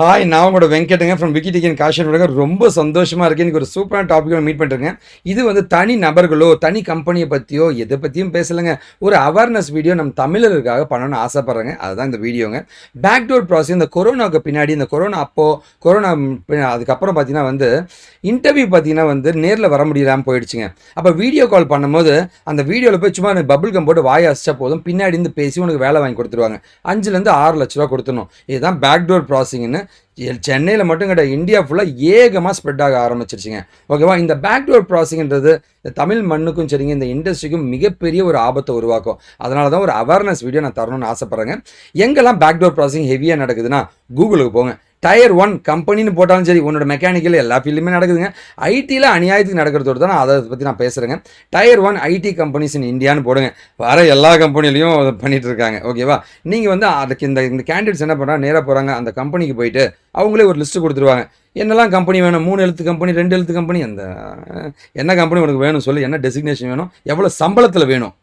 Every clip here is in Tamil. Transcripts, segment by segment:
ஹாய், நான் உங்களோட வெங்கட்டுங்க ஃப்ரம் விக்கிடிகன் காஷன். ரொம்ப சந்தோஷமாக இருக்குது. எனக்கு ஒரு சூப்பரான டாப்பிக்கோட மீட் பண்ணிருக்கேன். இது வந்து தனி நபர்களோ தனி கம்பெனியை பற்றியோ எதை பற்றியும் பேசலைங்க. ஒரு அவேர்னஸ் வீடியோ நம்ம தமிழருக்காக பண்ணணும்னு ஆசைப்பட்றேங்க. அதுதான் இந்த வீடியோங்க. Backdoor process. இந்த கொரோனாவுக்கு பின்னாடி, இந்த கொரோனா அப்போது, கொரோனா அதுக்கப்புறம் பார்த்தீங்கன்னா வந்து இன்டர்வியூ பார்த்தீங்கன்னா வந்து நேரில் வர முடியாமல் போயிடுச்சுங்க. அப்போ வீடியோ கால் பண்ணும்போது அந்த வீடியோவில் போய் சும்மா பபுள் கம் போட்டு வாயை அசிச்சா போதும், பின்னாடி இருந்து பேசி உனக்கு வேலை வாங்கி கொடுத்துருவாங்க. 5 to 6 லட்ச ரூபா கொடுத்துடணும். இதுதான் பேக்டோர் ப்ராசஸிங்னு சென்னையில் மட்டும் கிடையாது, இந்தியா ஃபுல்லாக ஏகமாக ஸ்ப்ரெட் ஆக ஆரம்பிச்சிருச்சுங்க. ஓகேவா? இந்த பேக்டோர் ப்ராசஸிங்ன்றது தமிழ் மண்ணுக்கும் சரிங்க, இந்த இண்டஸ்ட்ரிக்கும் மிகப்பெரிய ஒரு ஆபத்தை உருவாக்கும். அதனால தான் ஒரு அவேர்னஸ் வீடியோ நான் தரணும்னு ஆசைப்பட்றேங்க. எங்கெல்லாம் பேக்டோர் ப்ராசஸிங் ஹெவியாக நடக்குதுன்னா, கூகுளுக்கு போங்க. டயர் 1 கம்பெனின்னு போட்டாலும் சரி, உன்னோட மெக்கானிக்கல் எல்லா ஃபீல்டுமே நடக்குதுங்க. ஐடியில் அநியாயத்துக்கு நடக்கிறதோடு தான் அதை பற்றி நான் பேசுகிறேங்க. டயர் 1 ஐடி கம்பெனிஸ் இன் இந்தியான்னு போடுங்க. வர எல்லா கம்பெனிலையும் பண்ணிகிட்டு இருக்காங்க. ஓகேவா? நீங்கள் வந்து அதுக்கு இந்த கேண்டிடேட்ஸ் என்ன பண்ணுறாங்க, நேராக போகிறாங்க, அந்த கம்பெனிக்கு போயிட்டு அவங்களே ஒரு லிஸ்ட்டு கொடுத்துருவாங்க. என்னெல்லாம் கம்பெனி வேணும், 3 எழுத்து கம்பெனி, 2 எழுத்து கம்பெனி, அந்த என்ன கம்பெனி உனக்கு வேணும் சொல்லு, என்ன டெசிக்னேஷன் வேணும், எவ்வளோ சம்பளத்தில் வேணும்.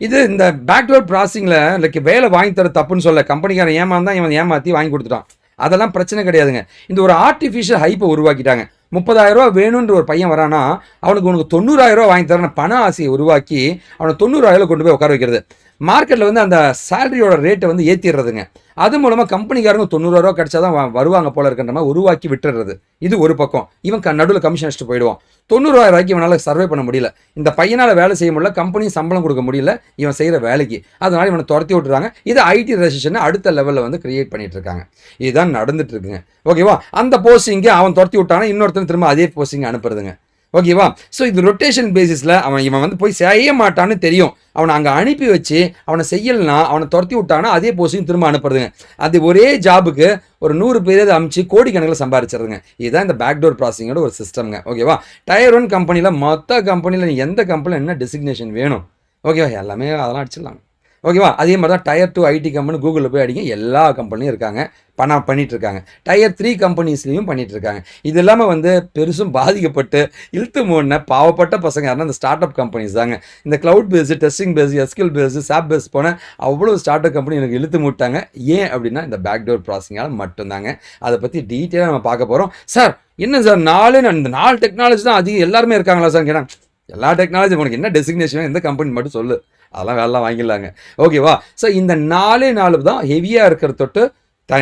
இது இந்த பேக்டோர் ப்ராசஸிங்கில் லைக் வேலை வாங்கி தர தப்புன்னு சொல்ல, கம்பெனிக்காரன் ஏமாந்தான், இவன் ஏமாற்றி வாங்கி கொடுத்துட்டான், அதெல்லாம் பிரச்சனை கிடையாதுங்க. இந்த ஒரு ஆர்டிஃபிஷியல் ஹைப்பை உருவாக்கிட்டாங்க. 30,000 ரூபா வேணுன்ற ஒரு பையன் வரானா, உனக்கு 90,000 ரூபா வாங்கி தரேன்னு பண ஆசையை உருவாக்கி அவனை 90,000 கொண்டு போய் உட்கார வைக்கிறது. மார்க்கெட்டில் வந்து அந்த சேலரியோட ரேட்டை வந்து ஏற்றிடுறதுங்க. அது மூலமாக கம்பெனிக்காரங்க 90,000 ரூபா கிடச்சா தான் வருவாங்க போல இருக்கின்ற மாதிரி உருவாக்கி விட்டுறது. இது ஒரு பக்கம். இவன் நடுவில் கமிஷன் அடிச்சுட்டு போயிடுவான். 90,000 ரூபாய்க்கு இவனால் சர்வே பண்ண முடியல, இந்த பையனால் வேலை செய்ய முடியல, கம்பெனி சம்பளம் கொடுக்க முடியல இவன் செய்கிற வேலைக்கு. அதனால இவனை துரத்தி விட்டுறாங்க. இது ஐடி ரெசிஷனை அடுத்த லெவலில் வந்து கிரியேட் பண்ணிட்டு இருக்காங்க. இதுதான் நடந்துட்டு இருக்குங்க. ஓகேவா? அந்த போஸ்டிங்கு அவன் துரத்தி விட்டானா இன்னொருத்தன் திரும்ப அதே போஸ்டிங் அனுப்புறதுங்க. ஓகேவா? ஸோ இது ரொட்டேஷன் பேசிஸில் இவன் வந்து போய் செய்ய மாட்டான்னு தெரியும், அவனை அங்கே அனுப்பி வச்சு அவனை செய்யலைன்னா, அவனை துரத்தி விட்டானா அதே போஸ்டிங் திரும்ப அனுப்புறதுங்க. அது ஒரே ஜாபுக்கு ஒரு 100 பேர் அமுச்சு கோடிக்கணக்கில் சம்பாதிச்சிருதுங்க. இதுதான் இந்த பேக்டோர் ப்ராசஸிங்கோட ஒரு சிஸ்டம்ங்க. ஓகேவா? டயர் 1 கம்பெனியில் மொத்த கம்பெனியில் எந்த கம்பெனியில் என்ன டெசிக்னேஷன் வேணும், ஓகேவா, எல்லாமே அதெல்லாம் அடிச்சிடலாம். ஓகேவா? அதே மாதிரி தான் டயர் 2 ஐடி கம்பெனி கூகுளில் போய் அடிங்க, எல்லா கம்பெனியும் இருக்காங்க, பண்ணிட்டு இருக்காங்க. டயர் 3 கம்பெனிஸ்லையும் பண்ணிட்டு இருக்காங்க. இது இல்லாமல் வந்து பெருசும் பாதிக்கப்பட்டு இழுத்து மூடின பாவப்பட்ட பசங்க யாருன்னா இந்த ஸ்டார்ட் அப் கம்பெனிஸ் தாங்க. இந்த cloud base, testing base, SQL base, SAP base போன அவ்வளோ ஸ்டார்ட் அப் கம்பெனி எனக்கு இழுத்து மூட்டாங்க. ஏன் அப்படின்னா இந்த பேக்டோர் ப்ராசஸிங்கால் மட்டும்தாங்க. அதை பற்றி டீட்டெயிலாக நம்ம பார்க்க போகிறோம். சார் என்ன சார் இந்த 4 டெக்னாலஜி தான் அதிகம் எல்லாருமே இருக்காங்களா சார் கேட்டாங்க. எல்லா டெக்னாலஜி உனக்கு என்ன டெசிக்னேஷன், எந்த கம்பெனி மட்டும் சொல்லு, அதெல்லாம் வேலைலாம் வாங்கிடலாங்க. ஓகேவா? ஸோ இந்த 4 தான் ஹெவியாக இருக்கிற தொட்டு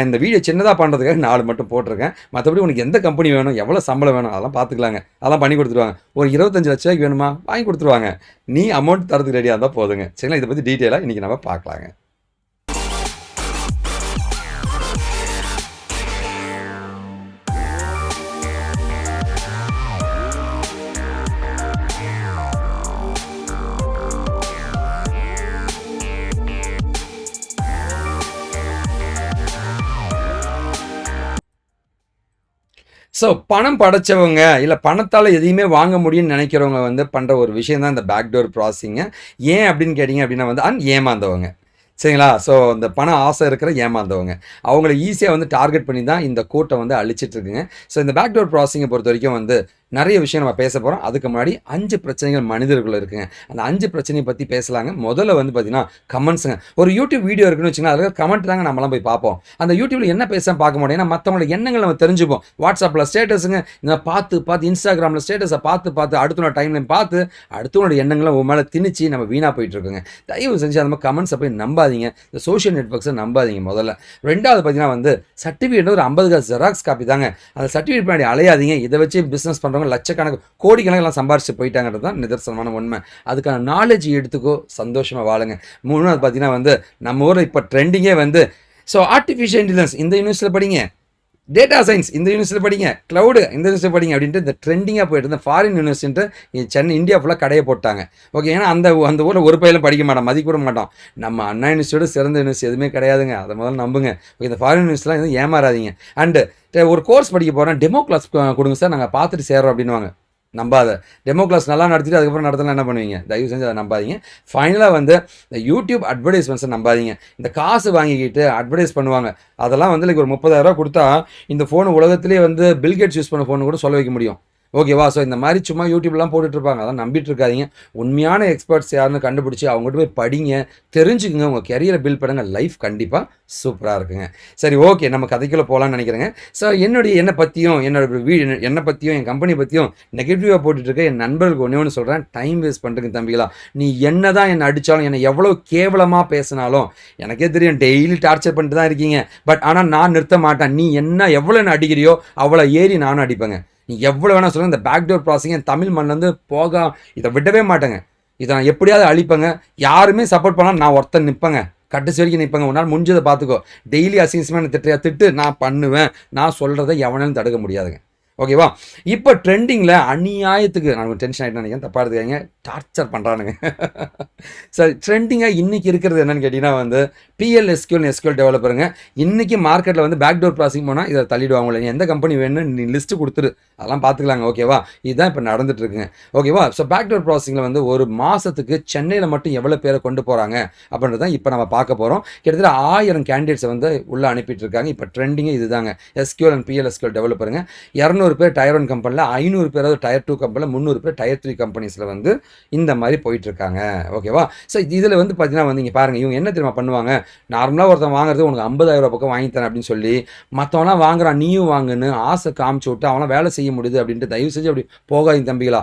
இந்த வீடியோ சின்னதாக பண்ணுறதுக்காக 4 மட்டும் போட்டிருக்கேன். மற்றபடி உனக்கு எந்த கம்பெனி வேணும், எவ்வளோ சம்பளம் வேணும், அதெல்லாம் பார்த்துக்கலாங்க. அதெல்லாம் பண்ணி கொடுத்துருவாங்க. ஒரு 25 லட்ச ரூபாய்க்கு வேணுமா, வாங்கி கொடுத்துருவாங்க. நீ அமௌண்ட் தரதுக்கு ரெடியாக இருந்தால் போதுங்க. சரிங்களா? இதை பற்றி டீட்டெயிலாக இன்றைக்கி நம்ம பார்க்கலாங்க. ஸோ பணம் படைச்சவங்க இல்லை பணத்தால் எதையுமே வாங்க முடியும்னு நினைக்கிறவங்க வந்து பண்ணுற ஒரு விஷயம் தான் இந்த பேக்டோர் ப்ராசஸிங்க. ஏன் அப்படின்னு கேட்டிங்க அப்படின்னா வந்து ஏமாந்தவங்க. சரிங்களா? ஸோ இந்த பண ஆசை இருக்கிற ஏமாந்தவங்க அவங்கள ஈஸியாக வந்து டார்கெட் பண்ணி தான் இந்த கூட்டம் வந்து அழிச்சிட்டு இருக்குங்க. ஸோ இந்த பேக்டோர் ப்ராசஸிங்கை பொறுத்த வரைக்கும் வந்து நிறைய விஷயம் நம்ம பேச போகிறோம். அதுக்கு முன்னாடி 5 பிரச்சனைகள் மனிதர்கள் இருக்குங்க. அந்த 5 பிரச்சனையை பற்றி பேசலாங்க. முதல்ல வந்து பார்த்தீங்கன்னா கமெண்ட்ஸுங்க. ஒரு யூடியூப் வீடியோ இருக்குன்னு வச்சுக்கோங்க, அதில் கமெண்ட் தாங்க நம்மளாம் போய் பார்ப்போம். அந்த யூடியூப்பில் என்ன பேச பார்க்க முடியும், ஏன்னா மற்றவங்களோட எண்ணங்கள் நம்ம தெரிஞ்சுப்போம். வாட்ஸ்அப்பில் ஸ்டேட்டஸுங்க இந்த பார்த்து இன்ஸ்டாகிராமில் ஸ்டேட்டஸை பார்த்து அடுத்தவனோட டைம்லையும் பார்த்து அடுத்தவனோட எண்ணங்களை உன் மேலே திணிச்சு நம்ம வீணாக போயிட்டுருக்கோங்க. தயவு செஞ்சு அந்த மாதிரி கமெண்ட்ஸை போய் நம்பாதீங்க. இந்த சோஷியல் நெட்வொர்க்ஸை நம்பாதீங்க முதல்ல. ரெண்டாவது பார்த்தீங்கன்னா வந்து சர்டிஃபிகேட் ஒரு 50 ஜெராக்ஸ் காப்பி தாங்க. அந்த சர்டிஃபிகேட் பின்னாடி அலையாதீங்க. இதை வச்சு பிஸ்னஸ் பண்ணுறவங்க லட்சக்கணக்கு கோடிக்கணக்கெல்லாம் சம்பாரிச்சு போயிட்டாங்கிறது தான் நிதர்சனமான உண்மை. அதுக்கான நாலேஜ் எடுத்துக்கோ, சந்தோஷமாக வாழுங்க. 3வது பார்த்தீங்கன்னா வந்து நம்ம ஊரில் இப்போ ட்ரெண்டிங்கே வந்து ஸோ ஆர்டிஃபிஷியல் இன்டெலிஜென்ஸ் இந்த யூனிவர்சிட்டியில் படிங்க, டேட்டா சயின்ஸ் இந்த யூனிவர்சிட்டியில் படிங்க, க்ளவுடு இந்த யூனிவர்சிட்டி படிங்க அப்படின்ட்டு இந்த ட்ரெண்டிங்காக போயிட்டு இந்த ஃபாரின் யூனிவர்சிட்டின்ட்டு சென்னை இந்தியா ஃபுல்லாக கடையை போட்டாங்க. ஓகே, ஏன்னா அந்த ஊரில் ஒரு பையிலும் படிக்க மாட்டோம், மதிக்க கூட மாட்டோம். நம்ம அண்ணா யூனிவர்சிட்டியோட சிறந்த யூனிவர்சிட்டி எதுவுமே கிடையாதுங்க. அதை முதல்ல நம்புங்க. ஓகே, இந்த ஃபாரின் யூனிவர்சிட்டிலாம் எதுவும் ஏமாறாதீங்க. அண்டு ஒரு கோர்ஸ் படிக்க போகிறேன், டெமோ கிளாஸ் கொடுங்க சார், நாங்கள் பார்த்துட்டு சேர்றோம் அப்படின்வாங்க. நம்பாத. டெமோ கிளாஸ் நல்லா நடத்திட்டு அதுக்கப்புறம் நடத்தலாம் என்ன பண்ணுவீங்க? தயவு செஞ்சு அதை நம்பாதீங்க. ஃபைனலாக வந்து இந்த யூடியூப் அட்வர்டைஸ்மெண்ட்ஸை நம்பாதீங்க. இந்த காசு வாங்கிக்கிட்டு அட்வர்டைஸ் பண்ணுவாங்க. அதெல்லாம் வந்து ஒரு 30,000 ரூபா கொடுத்தா இந்த ஃபோனு உலகத்திலே வந்து பில்கேட்ஸ் யூஸ் பண்ண ஃபோனு கூட சொல்ல வைக்க முடியும். ஓகேவா? ஸோ இந்த மாதிரி சும்மா யூடியூப்லாம் போட்டுட்ருப்பாங்க, அதான் நம்பிட்டு இருக்காதீங்க. உண்மையான எக்ஸ்பர்ட்ஸ் யாருன்னு கண்டுபிடிச்சி அவங்ககிட்ட போய் படிங்க, தெரிஞ்சுக்குங்க, உங்கள் கெரியரை பில்ட் பண்ணுங்க. லைஃப் கண்டிப்பாக சூப்பராக இருக்குங்க. சரி, ஓகே, நம்ம கதைக்குள்ளே போகலான்னு நினைக்கிறேங்க. ஸோ என்னை பற்றியும் என்னை பற்றியும் என் கம்பெனி பற்றியும் நெகட்டிவாக போட்டுட்ருக்க என் நண்பர்களுக்கு ஒன்றே ஒன்று சொல்கிறேன், டைம் வேஸ்ட் பண்ணுறதுங்க தம்பிகளா. நீ என்ன தான் என்னை அடித்தாலும், என்னை எவ்வளோ கேவலமாக பேசினாலும் எனக்கே தெரியும் டெய்லி டார்ச்சர் பண்ணிட்டு தான் இருக்கீங்க. பட் ஆனால் நான் நிறுத்த மாட்டேன். நீ எவ்வளோ என்ன அடிக்கிறியோ அவ்வளோ ஏறி நானும் அடிப்பேங்க. நீ எவ்வளோ வேணால் சொல்லுங்கள், இந்த பேக்டோர் ப்ராசஸிங் என் தமிழ் மண்ணிலேருந்து இதை விடவே மாட்டேங்க. இதை நான் எப்படியாவது அழிப்பேங்க. யாருமே சப்போர்ட் பண்ணால் நான் ஒருத்தன் நிற்பேங்க, கடைசி வரைக்கும் நிற்பேங்க. உன்னால் முடிஞ்சதை பார்த்துக்கோ. டெய்லி அசிங்கமாக திட்டு நான் பண்ணுவேன். நான் சொல்கிறத எவனாலும் தடுக்க முடியாதுங்க. ஓகேவா? இப்போ ட்ரெண்டிங்கில் அநியாயத்துக்கு நான் டென்ஷன் ஆகிட்டு நினைக்கிறேன், தப்பாக எடுத்துக்காங்க, டார்ச்சர் பண்ணுறானுங்க. சரி, ட்ரெண்டிங்காக இன்றைக்கி இருக்கிறது என்னென்னு கேட்டிங்கன்னா எஸ்கியூஎல் டெவலப்பருங்க. இன்றைக்கி மார்க்கெட்டில் பேக்டோர் ப்ராசஸிங் போனால் இதை தள்ளிடுவாங்க. நீ எந்த கம்பெனி வேணும்னு நீ லிஸ்ட்டு கொடுத்துரு, அதெல்லாம் பார்த்துக்கலாங்க. ஓகேவா? இதுதான் இப்போ நடந்துட்டுருக்குங்க. ஓகேவா? ஸோ பேக்டோர் ப்ராசஸிங்கில் ஒரு மாதத்துக்கு சென்னையில் மட்டும் எவ்வளோ பேரை கொண்டு போகிறாங்க அப்படின்றது தான் இப்போ நம்ம பார்க்க போகிறோம். கிட்டத்தட்ட 1000 கேண்டிடேட்ஸை உள்ளே அனுப்பிட்டு இருக்காங்க. இப்போ ட்ரெண்டிங்கே இதுதாங்க. SQL and SQL டெவலப்பருங்க. 200 பேர் டயர் 1 கம்பெனியில், 500 பேராவது டயர் 2 கம்பெனியில், 300 பேர் டயர் 3 கம்பெனிஸில் இந்த மாதிரி போயிட்டுருக்காங்க. ஓகேவா? ஸோ இதில் பார்த்தீங்கன்னா இங்கே பாருங்கள், இவங்க என்ன தெரியுமா பண்ணுவாங்க, நார்மலாக ஒருத்தன் வாங்குறது உனக்கு 50,000 பக்கம் வாங்கி தரேன் அப்படின்னு சொல்லி மற்றவங்களாம் வாங்குறான் நீயும் வாங்குன்னு ஆசை காமிச்சு விட்டு அவனால் வேலை செய்ய முடியுது அப்படின்ட்டு தயவு செஞ்சு அப்படி போகாதீங்க தம்பிகளா.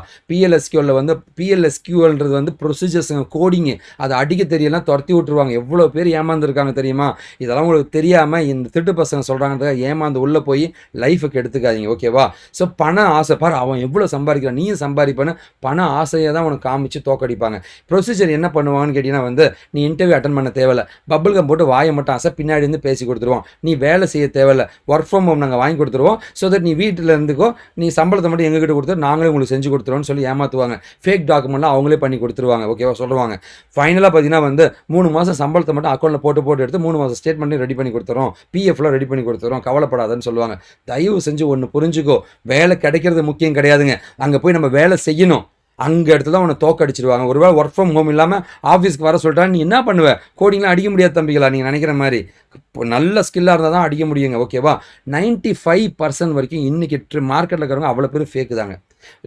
பிஎல்எஸ்கியூஎல்ன்றது ப்ரொசீஜர்ஸுங்க, கோடிங்கு, அதை அடிக்க தெரியலாம் துரத்தி விட்டுருவாங்க. எவ்வளோ பேர் ஏமாந்துருக்காங்க தெரியுமா? இதெல்லாம் உங்களுக்கு தெரியாமல் இந்த திட்டு பசங்க சொல்கிறாங்க ஏமாந்து உள்ளே போய் லைஃபுக்கு எடுத்துக்காதீங்க. ஓகேவா? ஸோ பண ஆசை பார், அவன் எவ்வளோ சம்பாதிக்கிறான், நீயும் சம்பாதிப்பான்னு பண ஆசையை தான் உனக்கு காமிச்சு தோக்கடிப்பாங்க. ப்ரொசீஜர் என்ன பண்ணுவாங்கன்னு கேட்டிங்கன்னா நீ இன்டர்வியூ அட்டன் பண்ண தேவையில்லை, பபுள் கம் போட்டு வாயை மட்டும் ஆசை பின்னாடி இருந்து பேசி கொடுத்துருவோம். நீ வேலை செய்ய தேவையில்லை, ஒர்க் ஃப்ரம் ஹோம் நாங்கள் வாங்கி கொடுத்துருவோம். ஸோ தட் நீ வீட்டில் இருந்துக்கோ, நீ சம்பளத்தை மட்டும் எங்ககிட்ட கொடுத்து நாங்களே உங்களுக்கு செஞ்சு கொடுத்துருவோம்னு சொல்லி ஏமாற்றுவாங்க. ஃபேக் டாக்குமெண்ட்லாம் அவங்களே பண்ணி கொடுத்துருவாங்க. ஓகேவா? சொல்லுவாங்க. ஃபைனலாக பார்த்தீங்கன்னா 3 மாதம் சம்பளத்தை மட்டும் அக்கௌண்ட்டில் போட்டு எடுத்து 3 மாதம் ஸ்டேட்மெண்ட்டையும் ரெடி பண்ணி கொடுத்துறோம், பிஎஃப்லாம் ரெடி பண்ணி கொடுத்துறோம், கவலைப்படாதுன்னு சொல்லுவாங்க. தயவு செஞ்சு ஒன்று புரிஞ்சுக்கோ, வேலை கிடைக்கிறது முக்கியம் கிடையாதுங்க, அங்கே போய் நம்ம வேலை செய்யணும். அங்கே இடத்துல தான் உன்னை தோக்கடிச்சிடுவாங்க. ஒருவேளை ஒர்க் ஃப்ரம் ஹோம் இல்லாமல் ஆஃபீஸ்க்கு வர சொல்லிட்டா நீ என்ன பண்ணுவ? கோடிங்லாம் அடிக்க முடியாது தம்பிகளா, நீங்கள் நினைக்கிற மாதிரி. இப்போ நல்ல ஸ்கில்லாக இருந்தால் தான் அடிக்க முடியுங்க. ஓகேவா? 95% வரைக்கும் இன்றைக்கி மார்க்கெட்டில் இருக்கிறவங்க அவ்வளோ பேர் ஃபேக்கு தாங்க.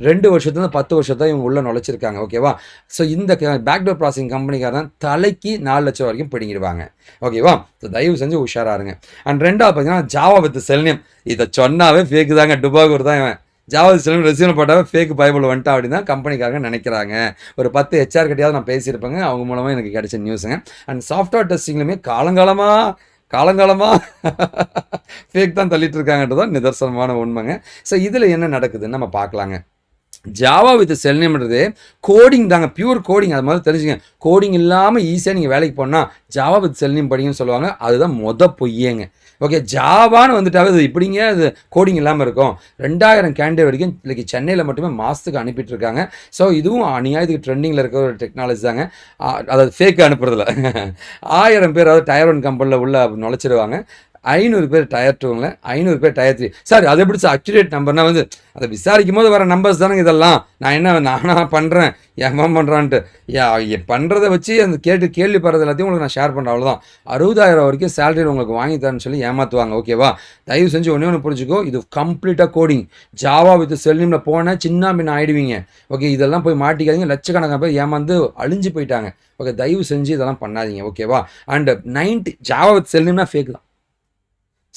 2 வருஷத்துலேருந்து 10 வருஷத்தான் இவங்க உள்ளே நுழைச்சிருக்காங்க. ஓகேவா? ஸோ இந்த பேக்டோர் ப்ராசஸிங் கம்பெனிக்காரன் தலைக்கு 4 லட்சம் வரைக்கும் பிடிங்கிடுவாங்க. ஓகேவா? ஸோ தயவு செஞ்சு உஷாராருங்க. அண்ட் ரெண்டாவது பார்த்தீங்கன்னா ஜாவா வித் செல்னியம். இதை சொன்னாவே ஃபேக்கு தாங்க, டுபாகூர் தான் இவன். ஜாவா செல்வம் ரெசியூம் போட்டாவே ஃபேக் பைபிள் வந்துட்டா அப்படின்னு தான் கம்பெனிக்காரங்க நினைக்கிறாங்க. ஒரு 10 ஹெச்ஆர் கிட்டையாவது நான் பேசியிருப்பேங்க, அவங்க மூலமாக எனக்கு கிடைச்ச நியூஸுங்க. அண்ட் சாஃப்ட்வேர் டெஸ்டிங்லையுமே காலங்காலமாக ஃபேக் தான் தள்ளிட்டு இருக்காங்கன்றதான் நிதர்சனமான உண்மைங்க. ஸோ இதில் என்ன நடக்குதுன்னு நம்ம பார்க்கலாங்க. ஜாவா வித் செல்னியம்ன்றது கோடிங் தாங்க, பியூர் கோடிங். அது மாதிரி தெரிஞ்சுங்க, கோடிங் இல்லாமல் ஈஸியாக நீங்கள் வேலைக்கு போனால் ஜாவா வித் செல்னியம் படிங்கன்னு சொல்லுவாங்க. அதுதான் பொய்யேங்க. ஓகே, ஜாவான்னு வந்துட்டாவே அது இப்படிங்க, அது கோடிங் இல்லாமல் இருக்கும். 2000 கேண்டிடேட் வரைக்கும் இன்னைக்கு சென்னையில் மட்டுமே மாதத்துக்கு அனுப்பிட்டு இருக்காங்க. ஸோ இதுவும் அநியாயத்துக்கு ட்ரெண்டிங்கில் இருக்கிற ஒரு டெக்னாலஜி தாங்க. அதாவது ஃபேக்கு அனுப்புறதுல 1000 பேர் அதாவது டயர் 1 கம்பெனியில் உள்ள நுழைச்சிடுவாங்க. 500 பேர் டயர் 2ங்கள, 500 பேர் டயர் 3. சார் அது எப்படி சார் அக்யூரேட் நம்பர்னா அதை விசாரிக்கும் போது வர நம்பர்ஸ் தானே இதெல்லாம். நானாக பண்ணுறேன், ஏமா பண்ணுறான்ட்டு பண்ணுறதை வச்சு அந்த கேள்வி படுறது எல்லாத்தையும் உங்களுக்கு நான் ஷேர் பண்ணுறேன். அவ்வளோதான். 60,000 வரைக்கும் சேலரி உங்களுக்கு வாங்கி தரேன்னு சொல்லி ஏமாற்றுவாங்க. ஓகேவா? தயவு செஞ்சு ஒன்று புரிஞ்சுக்கோ, இது கம்ப்ளீட்டாக கோடிங். ஜாவா வித் செல்னியமில் போனால் சின்ன பின்ன ஆகிடுவீங்க. ஓகே, இதெல்லாம் போய் மாட்டிக்காதீங்க. லட்சக்கணக்கான பேர் ஏமாந்து அழிஞ்சு போயிட்டாங்க. ஓகே, தயவு செஞ்சு இதெல்லாம் பண்ணாதீங்க. ஓகேவா? அண்ட் ஜாவா வித் செல்னியம்னா ஃபேக் தான்.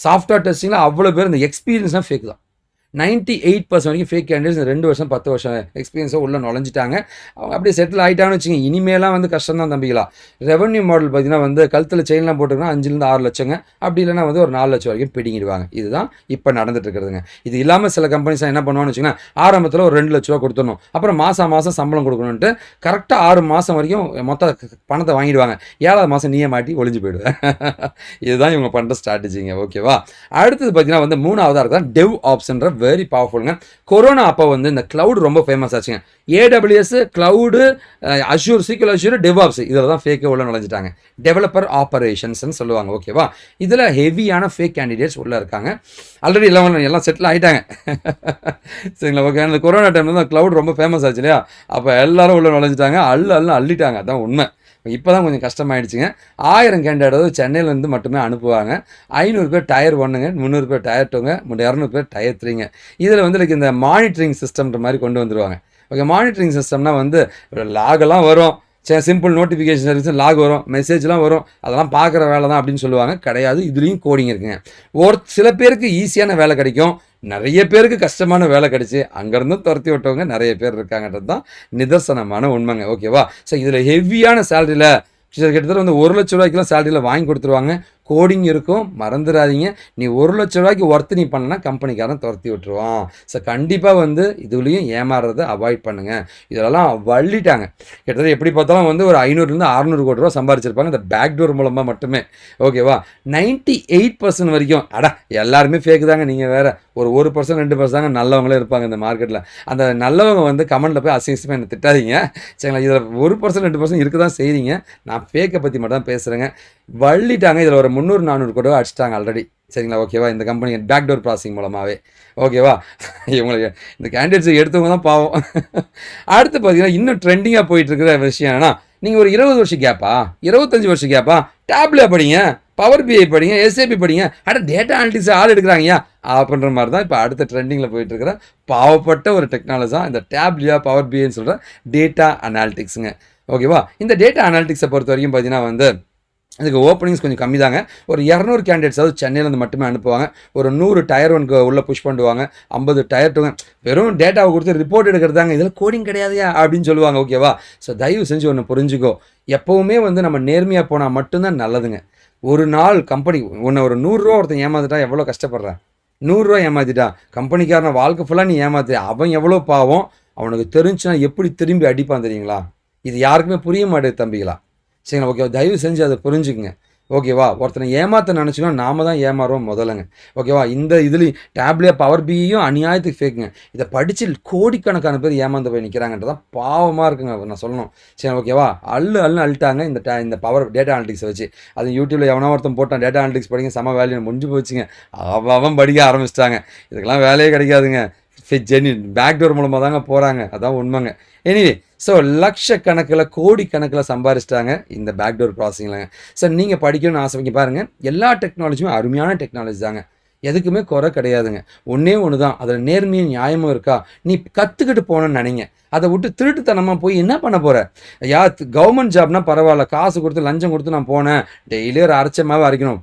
சாஃப்ட்வேர் டெஸ்டிங்கில் அவ்வளோ பேர் இந்த எக்ஸ்பீரியன்ஸ்னால் ஃபேக் தான். 98% வரைக்கும் ஃபேக் கேண்டிடேட்ஸ் 2 வருஷம் 10 வருஷம் எக்ஸ்பீரியன்ஸாக உள்ளே நுழைஞ்சிட்டாங்க. அவங்க அப்படியே செட்டில் ஆகிட்டாங்கன்னு வச்சுங்க. இனிமேலாம் கஷ்டம் தான் தம்பிகளா. ரெவன்யூ மாடல் பார்த்தீங்கன்னா கழுத்தில் செயின்லாம் போட்டுருக்கோன்னா 5லேருந்து 6 லட்சங்க. அப்படி இல்லைனா ஒரு 4 லட்சம் வரைக்கும் பிடிங்கிடுவாங்க. இதுதான் இப்போ நடந்துட்டு இருக்கிறதுங்க. இது இல்லாமல் சில கம்பெனிஸ் என்ன பண்ணுவான்னு வச்சுங்கன்னா, ஆரம்பத்தில் ஒரு 2 லட்ச ரூபா கொடுத்துடணும், அப்புறம் மாதம் சம்பளம் கொடுக்கணுன்ட்டு கரெக்டாக 6 மாதம் வரைக்கும் மொத்த பணத்தை வாங்கிடுவாங்க. 7வது மாதம் நீயே மாட்டி ஒளிஞ்சு போயிடுவேன். இதுதான் இவங்க பண்ணுற ஸ்ட்ராட்டஜிங்க. ஓகேவா? அடுத்தது பார்த்தீங்கன்னா 3ஆவதாக இருக்குதான் டெவ் ஆப்ஸ்ன்ற வெரி பவர்ஃபுல்லுங்க. கொரோனா அப்போ இந்த கிளவுட் ரொம்ப ஃபேமஸ் ஆச்சுங்க. AWS, cloud, Azure, SQL Azure, DevOps இதில் தான் ஃபேக்கே உள்ள நுழைஞ்சிட்டாங்க. டெவலப்பர் ஆப்பரேஷன்ஸ்ன்னு சொல்லுவாங்க. ஓகேவா? இதில் ஹெவியான ஃபேக் கேண்டிடேட்ஸ் உள்ளே இருக்காங்க. ஆல்ரெடி எல்லாம் செட்டில் ஆகிட்டாங்க. சரிங்களா? ஓகே, அந்த கொரோனா டைமில் தான் கிளவுட் ரொம்ப ஃபேமஸ் ஆச்சு இல்லையா? அப்போ எல்லாரும் உள்ளே நுழைஞ்சிட்டாங்க, அள்ளிட்டாங்க. அதான் உண்மை. இப்போ தான் கொஞ்சம் கஷ்டமாயிடுச்சுங்க. 1000 கேண்டிடேட் சென்னையிலேருந்து மட்டுமே அனுப்புவாங்க. 500 பேர் டயர் 1ங்க, 300 பேர் டயர் 2ங்க, 200 பேர் டயர் 3ங்க. இதில் வந்து லைக் இந்த மானிட்டரிங் சிஸ்டம்ன்ற மாதிரி கொண்டு வந்துருவாங்க. ஓகே, மானிட்டரிங் சிஸ்டம்னா வந்து லாகெல்லாம் வரும், சிம்பிள் நோட்டிஃபிகேஷன் சர்வீஸ் லாக் வரும், மெசேஜ்லாம் வரும், அதெல்லாம் பார்க்குற வேலை தான் அப்படின்னு சொல்லுவாங்க. கிடையாது, இதுலேயும் கோடிங் இருக்குங்க. சில பேருக்கு ஈஸியான வேலை கிடைக்கும், நிறைய பேருக்கு கஷ்டமான வேலை கிடைச்சி அங்கேருந்தும் துரத்தி விட்டவங்க நிறைய பேர் இருக்காங்கன்றது தான் நிதர்சனமான உண்மைங்க. ஓகேவா? ஸோ இதில் ஹெவியான சேலரியில் கிட்டத்தட்ட வந்து 1 லட்ச ரூபாய்க்குலாம் சேலரியில் வாங்கி கொடுத்துருவாங்க. கோடிங் இருக்கும், மறந்துடாதீங்க. நீ 1 லட்ச ரூபாய்க்கு ஒர்த்து நீ பண்ணனா கம்பெனிக்காரன் துரத்தி விட்டுருவான். ஸோ கண்டிப்பாக வந்து இதுலேயும் ஏமாறுறதை அவாய்ட் பண்ணுங்கள். இதெல்லாம் வள்ளிட்டாங்க. கிட்டத்தட்ட எப்படி பார்த்தாலும் வந்து ஒரு 500லேருந்து 600 கோடி ரூபா சம்பாரிச்சிருப்பாங்க இந்த பேக்டோர் மூலமாக மட்டுமே. ஓகேவா? 98% வரைக்கும் எல்லாருமே ஃபேக்கு தாங்க. நீங்கள் வேறு ஒரு 1% 2% தாங்க நல்லவங்களே இருப்பாங்க இந்த மார்க்கெட்டில். அந்த நல்லவங்க வந்து கமெண்ட்டில் போய் அசிங்கமாக என்ன திட்டாதீங்க சரிங்களா? இதில் 1% 2% இருக்க தான் செய்கிறீங்க. நான் ஃபேக்கை பற்றி மட்டும் தான் பேசுகிறேங்க. வள்ளிட்டாங்க. இதில் ஒரு 300-400 கோடி அடிச்சிட்டாங்க ஆல்ரெடி. சரிங்களா? ஓகேவா? இந்த கம்பெனி பேக்டோர் ப்ராசஸிங் மூலமாகவே. ஓகேவா? இவங்களுக்கு இந்த கேண்டிடேட்ஸை எடுத்தவங்க தான் பாவம். அடுத்து பார்த்தீங்கன்னா இன்னும் ட்ரெண்டிங்காக போயிட்டு இருக்கிற விஷயம் என்னன்னா, நீங்கள் ஒரு 20 வருஷம் கேப்பா, 25 வருஷம் கேப்பா, டேப்ல படிங்க, பவர் பிஐ படிங்க, எஸ்ஏபி படிங்க, டேட்டா அனலிட்டிக்ஸ் ஆள் எடுக்கிறாங்கயா அப்படின்ற மாதிரி தான் இப்போ அடுத்த ட்ரெண்டிங்கில் போயிட்டு இருக்கிற பாவப்பட்ட ஒரு டெக்னாலஜி தான் இந்த டேப்லியா பவர் பிஐன்னு சொல்கிற டேட்டா அனாலிட்டிக்ஸுங்க. ஓகேவா? இந்த டேட்டா அனாலிட்டிக்ஸை பொறுத்த வரைக்கும் பார்த்தீங்கன்னா வந்து இதுக்கு ஓப்பனிங்ஸ் கொஞ்சம் கம்மி தாங்க. ஒரு 200 கேண்டிடேட்ஸாவது சென்னையிலேருந்து மட்டுமே அனுப்புவாங்க. ஒரு 100 டயர் 1க்கு உள்ளே புஷ் பண்ணுவாங்க, 50 டயர் 2ங்க வெறும் டேட்டாவை கொடுத்து ரிப்போர்ட் எடுக்கிறதாங்க, இதில் கோடிங் கிடையாதுயா அப்படின்னு சொல்லுவாங்க. ஓகேவா? ஸோ தயவு செஞ்சு ஒன்று புரிஞ்சுக்கோ, எப்போவுமே வந்து நம்ம நேர்மையாக போனால் மட்டும்தான் நல்லதுங்க. ஒரு நாள் கம்பெனி உன்னை ஒரு 100 ரூபா ஒருத்தன் ஏமாந்துட்டா எவ்வளோ கஷ்டப்படுறேன்? 100 ரூபா ஏமாத்திட்டா கம்பெனிக்காரனை வாழ்க்கை ஃபுல்லாக நீ ஏமாத்து, அவன் எவ்வளோ பாவம், அவனுக்கு தெரிஞ்சுன்னா எப்படி திரும்பி அடிப்பான் தெரியுங்களா? இது யாருக்குமே புரிய மாட்டேது தம்பிகளா. சரிங்களா? ஓகேவா? தயவு செஞ்சு அதை புரிஞ்சுக்குங்க. ஓகேவா? ஒருத்தனை ஏமாற்ற நினச்சிக்கோ, நாம தான் ஏமாறுவோம் முதலங்க. ஓகேவா? இந்த இதுலேயும் டேப்லேயே பவர் பியும் அநியாயத்துக்கு ஃபேக்குங்க. இதை படித்து கோடிக்கணக்கான பேர் ஏமாந்து போய் நிற்கிறாங்கன்றதான் பாவமாக இருக்குங்க நான் சொல்லணும். சரி, ஓகேவா? அள்ளிட்டாங்க இந்த பவர் டேட்டா அனலிட்டிக்ஸை வச்சு. அது யூடியூப்பில் எவனோ ஒருத்தன் போட்டான் டேட்டா அனலிட்டிக்ஸ் படிங்க, செம வேலையை முடிஞ்சு போச்சுங்க. அவன் படிக்க ஆரம்பிச்சிட்டாங்க. இதுக்கெல்லாம் வேலையே கிடைக்காதுங்க. பேக்டோர் மூலமாக தாங்க போகிறாங்க. அதான் உண்மைங்க. எனிவே, ஸோ லட்சக்கணக்கில் கோடிக்கணக்கில் சம்பாரிச்சிட்டாங்க இந்த பேக்டோர் ப்ராசஸிங்லங்க. சார் நீங்கள் படிக்கணும்னு ஆசைப்பீங்க பாருங்கள், எல்லா டெக்னாலஜியுமே அருமையான டெக்னாலஜி தாங்க, எதுக்குமே குறை கிடையாதுங்க. ஒன்றே ஒன்று தான், அதில் நேர்மையும் நியாயமும் இருக்கா? நீ கற்றுக்கிட்டு போகணுன்னு நினைங்க. அதை விட்டு திருட்டுத்தனமாக போய் என்ன பண்ண போகிற? கவர்மெண்ட் ஜாப்னா பரவாயில்ல, காசு கொடுத்து லஞ்சம் கொடுத்து நான் போனேன், டெய்லியும் ஒரு அரைச்சமாகவே அரைக்கணும்.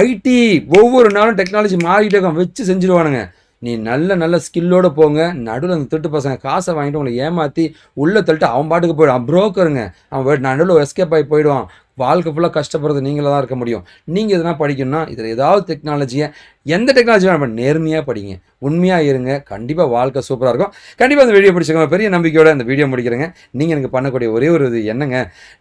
ஐடி ஒவ்வொரு நாளும் டெக்னாலஜி மாறிட்டே இருக்கும், வச்சு செஞ்சுருவானுங்க. நீ நல்ல ஸ்கில்லோடு போங்க. நடுவில் அந்த திருட்டு பசங்க காசை வாங்கிட்டு உங்களை ஏமாற்றி உள்ளே தள்ளிட்டு அவன் பாட்டுக்கு போயிடுவான். புரோக்கருங்க, அவன் நடுவில் எஸ்கேப் ஆகி போயிடுவான். வாழ்க்கை ஃபுல்லாக கஷ்டப்படுறது நீங்கள தான் இருக்க முடியும். நீங்கள் எதனா படிக்கணும்னா இதில் ஏதாவது டெக்னாலஜியை, எந்த டெக்னாலஜி வேணும் நேர்மையாக படிங்க, உண்மையாக இருங்க, கண்டிப்பாக வாழ்க்கை சூப்பராக இருக்கும். கண்டிப்பாக அந்த வீடியோ பிடிச்சிக்கோங்க. பெரிய நம்பிக்கையோடு அந்த வீடியோ முடிக்கிறேங்க. நீங்கள் எனக்கு பண்ணக்கூடிய ஒரே ஒரு இது என்னங்க,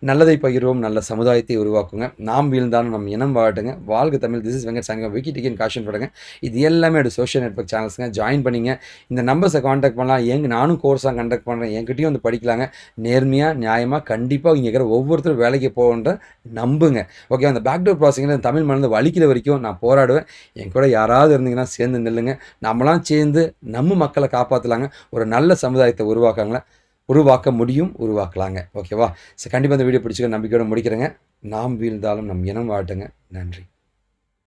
நல்லதை பகிர்வோம், நல்ல சமுதாயத்தை உருவாக்குங்க, நாம் வீழ்ந்தாலும் நம் இனம் வாழட்டுங்க. வாழ்க தமிழ். திஸ் இஸ் வெங்கட் சங்கம், விக்கிடிகன் காஷன் படுங்க. இது எல்லாமே சோஷியல் நெட்வொர்க் சேனல்ஸுங்க. ஜாயின் பண்ணிங்க. இந்த நம்பர்ஸை காண்டாக்ட் பண்ணலாம். நானும் கோர்ஸாக கண்டக்ட் பண்ணுறேன், என்கிட்டையும் வந்து படிக்கலாங்க. நேர்மையாக நியாயமாக கண்டிப்பாக இங்கே இருக்கிற ஒவ்வொருத்தரும் வேலைக்கு போகின்ற நம்புங்க. ஓகே, அந்த பேக்டோர் ப்ராசஸிங்கில் தமிழ் மருந்து வலிக்கிற வரைக்கும் நான் போராடுவேன். என் கூட யாராவது இருந்தீங்கன்னா சேர்ந்து நில்லுங்க. நம்மளாம் சேர்ந்து நம்ம மக்களை காப்பாற்றலாங்க. ஒரு நல்ல சமுதாயத்தை உருவாக்க முடியும், உருவாக்கலாங்க. ஓகேவா? ஸோ கண்டிப்பாக இந்த வீடியோ பிடிச்சிக்க நம்பிக்கையோடு முடிக்கிறேங்க. நாம் வீழ்ந்தாலும் நம் இனம் வாட்டுங்க. நன்றி.